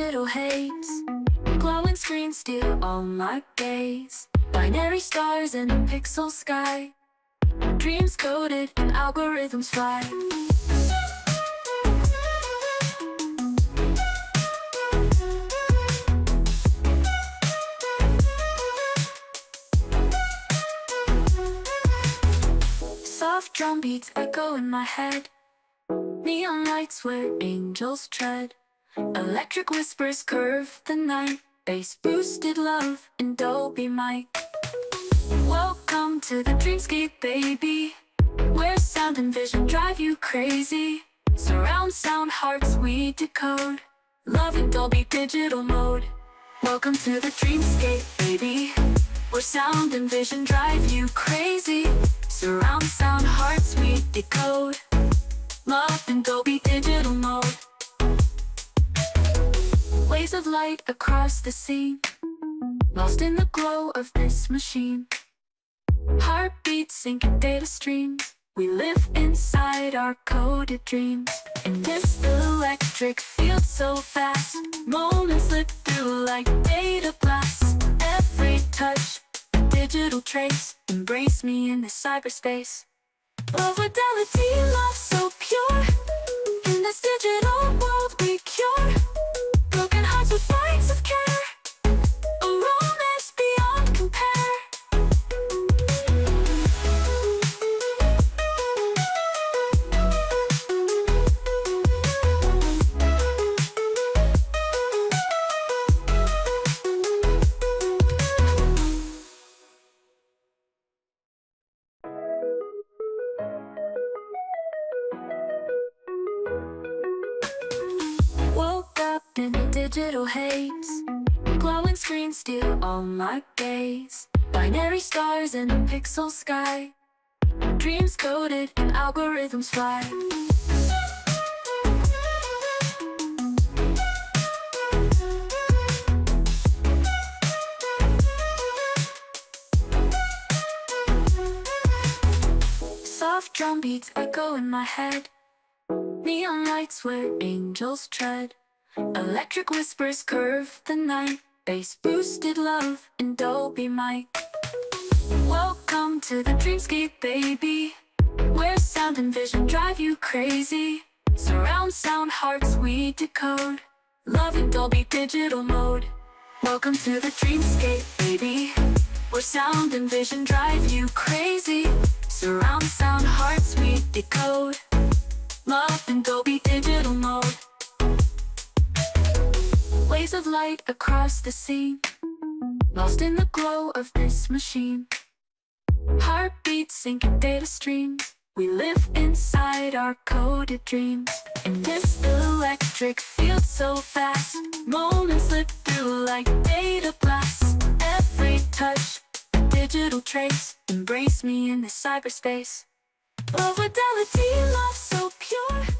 digital haze. Glowing screens steal all my gaze. Binary stars in a pixel sky. Dreams coded and algorithms fly. Soft drum beats echo in my head. Neon lights where angels tread. Electric whispers curve the night. Bass boosted love in Dolby mic. Welcome to the dreamscape, baby, where sound and vision drive you crazy. Surround sound hearts we decode. Love in Dolby digital mode. Welcome to the dreamscape, baby, where sound and vision drive you crazy. Surround sound hearts we decode. Love in Dolby digital mode. Waves of light across the scene, lost in the glow of this machine. Heartbeats syncing data streams. We live inside our coded dreams. In this electric field so fast, moments slip through like data blasts. Every touch, a digital trace. Embrace me in this cyberspace. Love fidelity, love so pure. In this digital world we cure broken hearts with bites of care. A romance beyond compare. Woke up in a digital haze. Glowing screens steal all my gaze. Binary stars in a pixel sky. Dreams coded and algorithms fly. Soft drum beats echo in my head. Neon lights where angels tread. Electric whispers curve the night. Bass boosted love in Dolby mic. Welcome to the dreamscape, baby, where sound and vision drive you crazy. Surround sound hearts we decode. Love in Dolby digital mode. Welcome to the dreamscape, baby, where sound and vision drive you crazy. Surround sound hearts we decode. Love in Dolby digital mode. Waves of light across the scene, lost in the glow of this machine. Heartbeats syncing data streams. We live inside our coded dreams. In this electric field so fast, moments slip through like data blasts. Every touch, a digital trace. Embrace me in this cyberspace. Love fidelity, love so pure.